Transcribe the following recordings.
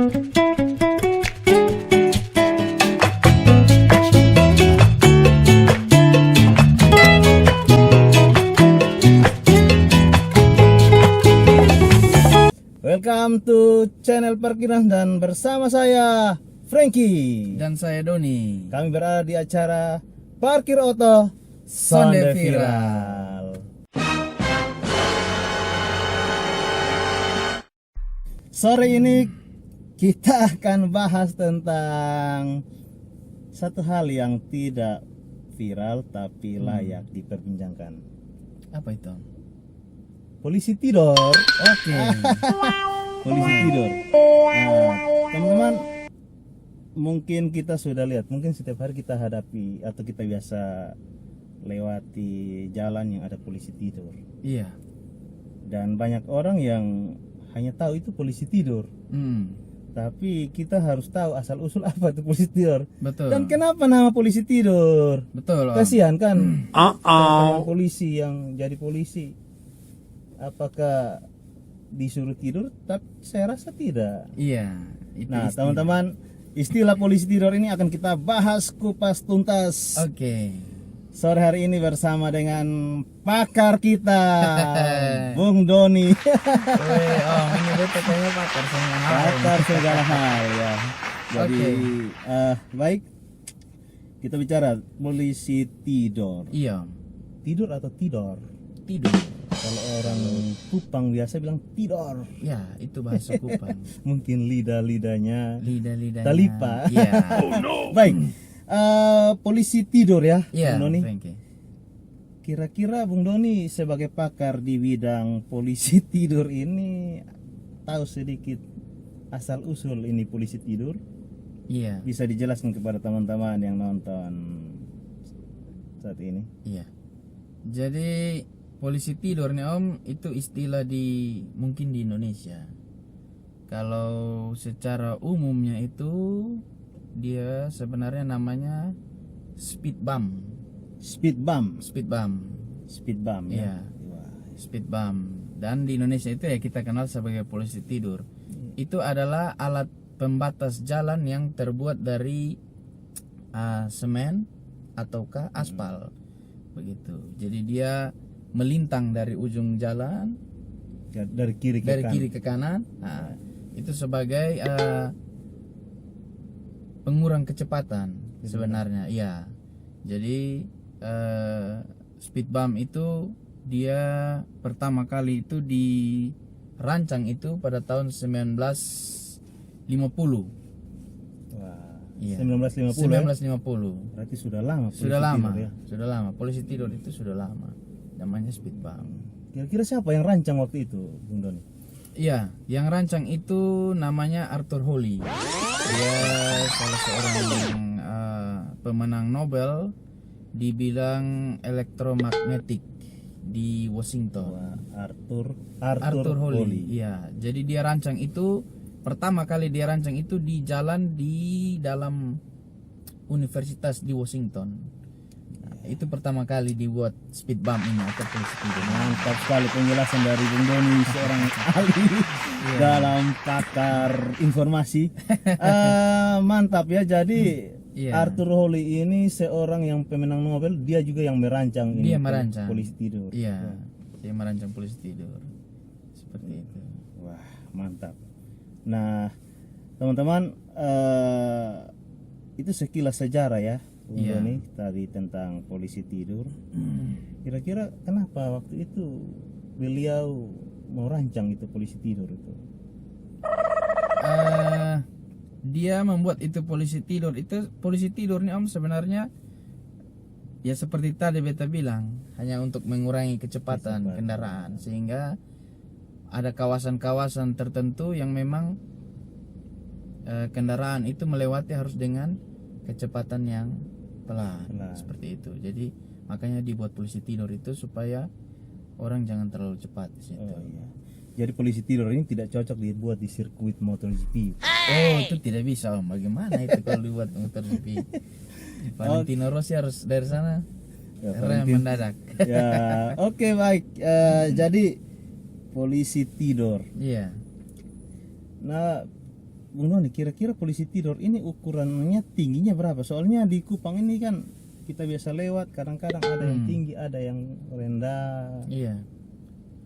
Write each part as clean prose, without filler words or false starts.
Welcome to channel Parkiran dan bersama saya Frankie dan saya Doni. Kami berada di acara Parkir Oto Sonde Sonde Viral. Sore ini kita akan bahas tentang satu hal yang tidak viral tapi layak diperbincangkan. Apa itu? Polisi tidur. Oke. Polisi tidur. Nah, teman-teman, mungkin kita sudah lihat, mungkin setiap hari kita hadapi atau kita biasa lewati jalan yang ada polisi tidur. Iya. Dan banyak orang yang hanya tahu itu polisi tidur. Tapi kita harus tahu asal usul apa itu polisi tidur. Betul. Dan kenapa nama polisi tidur? Betul. Kasihan kan? Teman-teman polisi yang jadi polisi. Apakah disuruh tidur? Tapi saya rasa tidak. Iya. Itu Nah, istilah. teman-teman, istilah polisi tidur ini akan kita bahas kupas tuntas Oke. sore hari ini bersama dengan pakar kita, Bung Doni. Ini betul kayaknya pakar semua hal. Pakar segala hal ya. Jadi baik, kita bicara polisi tidur. Iya. Tidur atau tidor? Tidur. Kalau orang Kupang biasa bilang tidor. Ya, itu bahasa Kupang. Mungkin lidah-lidahnya Lidah-lidahnya. Talipa. Iya. Baik, polisi tidur ya, Iya, Bung Doni. Frankie. Kira-kira Bung Doni sebagai pakar di bidang polisi tidur ini tahu sedikit asal usul ini polisi tidur? Iya. Bisa dijelaskan kepada teman-teman yang nonton saat ini? Iya. Jadi polisi tidur nih Om, itu istilah mungkin di Indonesia. Kalau secara umumnya itu dia sebenarnya namanya speed bump. Speed bump. Speed bump. Speed bump ya. Iya. Speed bump. Dan di Indonesia itu ya kita kenal sebagai polisi tidur. Itu adalah alat pembatas jalan yang terbuat dari semen ataukah aspal. Begitu. Jadi dia melintang dari ujung jalan Ya, dari kiri ke kanan. Nah, itu sebagai pengurang kecepatan sebenarnya. Iya. Jadi speed bump itu dia pertama kali itu dirancang itu pada tahun 1950. Wah, Iya. 1950. Berarti sudah lama. polisi Sudah lama. tidur ya. Sudah lama. Polisi tidur itu sudah lama. Namanya speed bump. Kira-kira siapa yang rancang waktu itu, Bung Doni? Iya, yang rancang itu namanya Arthur Holly. Dia salah seorang pemenang Nobel di bidang elektromagnetik di Washington. Wah, Arthur Holly. Iya, jadi dia rancang itu pertama kali dia rancang itu di jalan di dalam universitas di Washington. Nah, itu pertama kali dibuat speed bump ini atau polisi tidur. Mantap sekali penjelasan dari Bung Doni, seorang ahli dalam pakar informasi. Mantap ya. Jadi Arthur Holly ini seorang yang pemenang Nobel, dia juga yang merancang ini. Dia merancang polisi tidur. Iya, dia merancang polisi tidur. Seperti itu. Wah, mantap. Nah, teman-teman, itu sekilas sejarah ya, Bung Doni, tadi tentang polisi tidur. Kira-kira kenapa waktu itu beliau mau rancang itu polisi tidur itu? Dia membuat itu polisi tidur nih Om sebenarnya ya seperti tadi beta bilang, hanya untuk mengurangi kecepatan kendaraan, sehingga ada kawasan-kawasan tertentu yang memang kendaraan itu melewati harus dengan kecepatan yang pelan. Seperti itu. Jadi makanya dibuat polisi tidur itu supaya orang jangan terlalu cepat di situ. Oh, iya. Jadi polisi tidur ini tidak cocok dibuat di sirkuit MotoGP. Oh, itu tidak bisa Om. Bagaimana itu kalau dibuat MotoGP? Valentino Rossi harus dari sana rem mendadak. Ya, oke, baik. Jadi polisi tidur. Iya. Nah, Bung Doni, kira-kira polisi tidur ini ukurannya tingginya berapa? Soalnya di Kupang ini kan kita biasa lewat, kadang-kadang ada yang tinggi, ada yang rendah. Iya.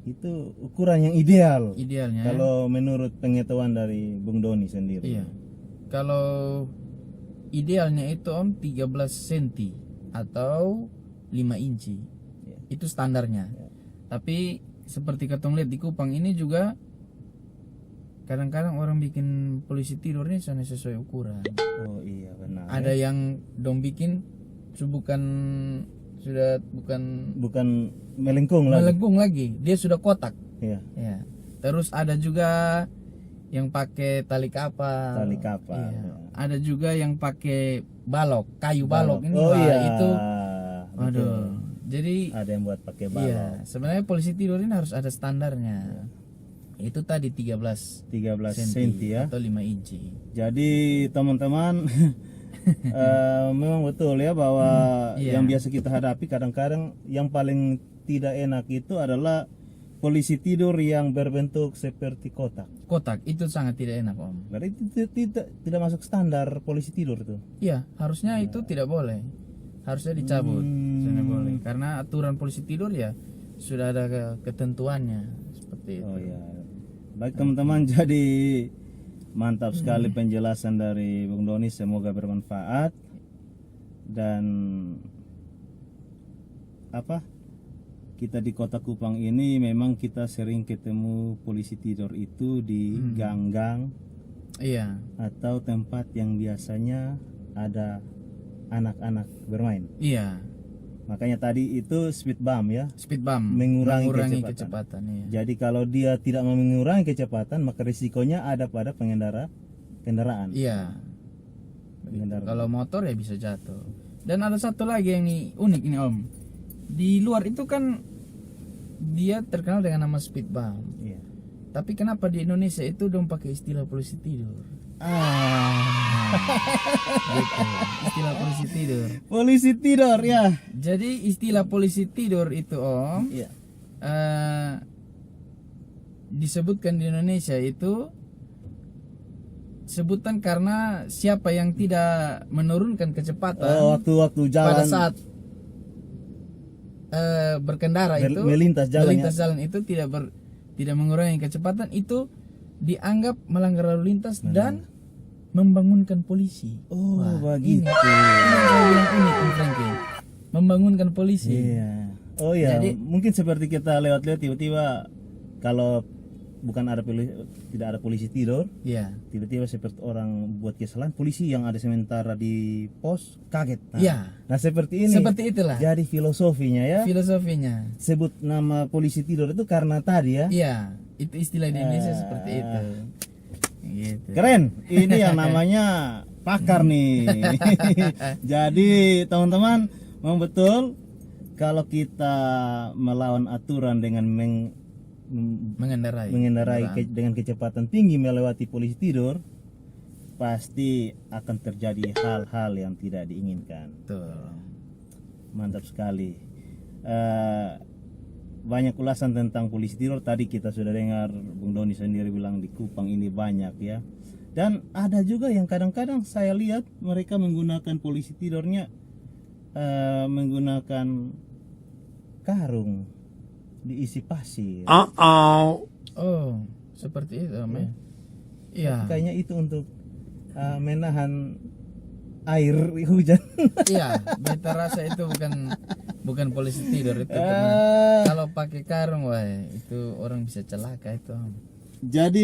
Itu ukuran yang ideal. Idealnya. Kalau menurut pengetahuan dari Bung Doni sendiri. Iya. Kalau idealnya itu Om 13 cm atau 5 inci. Iya. Itu standarnya. Iya. Tapi seperti ketong lihat di Kupang ini juga kadang-kadang orang bikin polisi tidur ini sesuai ukuran. Oh iya benar. Ada yang dong bikin bukan melengkung lagi. melengkung lagi, dia sudah kotak. Iya. Ya. Terus ada juga yang pakai tali kapal. Tali kapal. Iya. Ya. Ada juga yang pakai balok, kayu balok ini. Oh wah, iya. itu. Betul. Aduh. Jadi Ada yang buat pakai balok. iya, sebenarnya polisi tidur ini harus ada standarnya. Itu tadi 13 13 cm cm ya. atau 5 inci. Jadi teman-teman memang betul ya bahwa iya. yang biasa kita hadapi kadang-kadang yang paling tidak enak itu adalah polisi tidur yang berbentuk seperti kotak. Kotak itu sangat tidak enak Om. Berarti itu tidak masuk standar polisi tidur tuh. Iya, harusnya itu tidak boleh. Harusnya dicabut. Tidak boleh. Karena aturan polisi tidur ya sudah ada ketentuannya seperti itu. Oh iya. Baik teman-teman, jadi mantap sekali penjelasan dari Bung Doni, semoga bermanfaat. Dan kita di Kota Kupang ini memang kita sering ketemu polisi tidur itu di gang-gang Iya. atau tempat yang biasanya ada anak-anak bermain. Iya. Makanya tadi itu speed bump ya, Speed bump mengurangi kecepatan. Iya. Jadi kalau dia tidak mau mengurangi kecepatan, maka risikonya ada pada kendaraan. Iya. Begitu. Benar. Kalau motor ya bisa jatuh. Dan ada satu lagi yang unik ini Om. Di luar itu kan dia terkenal dengan nama speed bump. Iya. Tapi kenapa di Indonesia itu dong pakai istilah polisi tidur? Gitu. Istilah polisi tidur. Polisi tidur ya. Jadi istilah polisi tidur itu Om, Iya. disebutkan di Indonesia itu sebutan karena siapa yang tidak menurunkan kecepatan Waktu jalan pada saat berkendara itu melintas jalan itu tidak mengurangi kecepatan itu dianggap melanggar lalu lintas dan membangunkan polisi. Oh, Wah, begitu. Ini yang unik Om Frankie. Membangunkan polisi. Iya. Oh iya. Jadi- Mungkin seperti kita lewat-lewat tiba-tiba kalau tidak ada polisi tidur, Iya. tiba-tiba seperti orang buat kesalahan, polisi yang ada sementara di pos kaget. Iya. Nah seperti ini. Seperti itulah Jadi filosofinya ya. filosofinya. Sebut nama polisi tidur itu karena tadi ya. Iya, itu istilah di Indonesia seperti itu. Gitu. Keren. Ini yang namanya pakar nih. Jadi teman-teman, memang betul kalau kita melawan aturan dengan mengendarai dengan kecepatan tinggi melewati polisi tidur, pasti akan terjadi hal-hal yang tidak diinginkan. Betul. Mantap sekali. Banyak ulasan tentang polisi tidur. Tadi kita sudah dengar Bung Doni sendiri bilang di Kupang ini banyak ya. Dan ada juga yang kadang-kadang saya lihat mereka menggunakan polisi tidurnya menggunakan karung diisi pasir. Oh, seperti itu Om ya. Iya. Kayaknya itu untuk menahan air hujan. Iya, beta rasa itu bukan polisi tidur itu karena kalau pakai karung wah itu orang bisa celaka itu Om. Jadi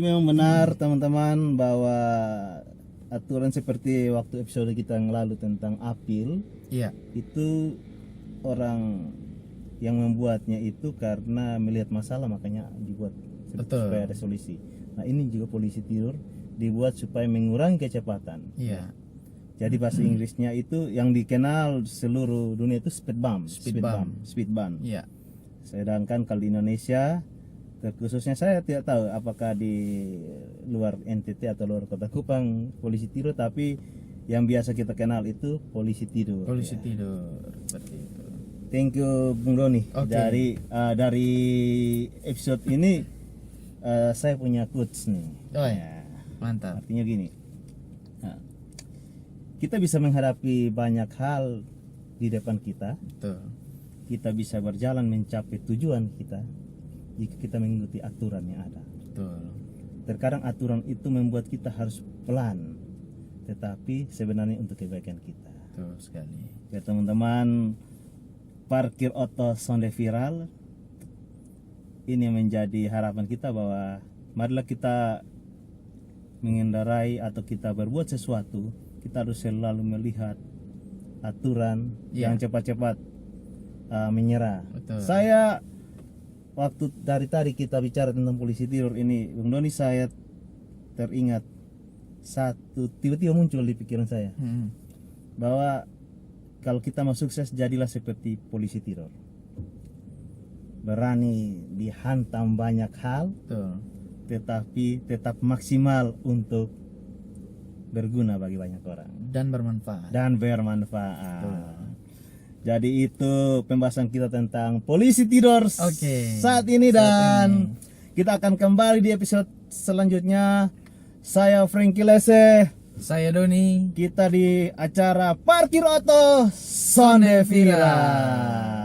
memang benar teman-teman bahwa aturan seperti waktu episode kita yang lalu tentang apil Iya. itu orang yang membuatnya itu karena melihat masalah makanya dibuat Betul. supaya ada solusi. Nah ini juga polisi tidur dibuat supaya mengurangi kecepatan. Iya. Jadi bahasa Inggrisnya itu yang dikenal seluruh dunia itu speed bump. Speed bump. Iya. Sedangkan kalau di Indonesia, terkhususnya saya tidak tahu apakah di luar NTT atau luar Kota Kupang polisi tidur, tapi yang biasa kita kenal itu polisi tidur. Polisi tidur seperti itu. Thank you Bung Doni. Oke. Dari episode ini saya punya quotes nih. Oh ya. Ya. Mantap. Artinya gini, nah, kita bisa menghadapi banyak hal di depan kita. Betul. Kita bisa berjalan mencapai tujuan kita jika kita mengikuti aturan yang ada. Betul. Terkadang aturan itu membuat kita harus pelan, tetapi sebenarnya untuk kebaikan kita. Betul sekali. Ya teman-teman, parkir oto sonde viral ini yang menjadi harapan kita, bahwa marilah kita mengendarai atau kita berbuat sesuatu, kita harus selalu melihat aturan, yang cepat-cepat menyerah. Betul. Saya waktu dari tadi kita bicara tentang polisi tidur ini, Bung Doni, saya teringat satu, tiba-tiba muncul di pikiran saya, bahwa kalau kita mau sukses, jadilah seperti polisi tidur, berani dihantam banyak hal. Betul. Tetapi tetap maksimal untuk berguna bagi banyak orang Dan bermanfaat. bermanfaat. Jadi itu pembahasan kita tentang polisi tidur saat ini, dan kita akan kembali di episode selanjutnya. Saya Frankie Lese, Saya Doni. kita di acara Parkir Oto Sonde Viral.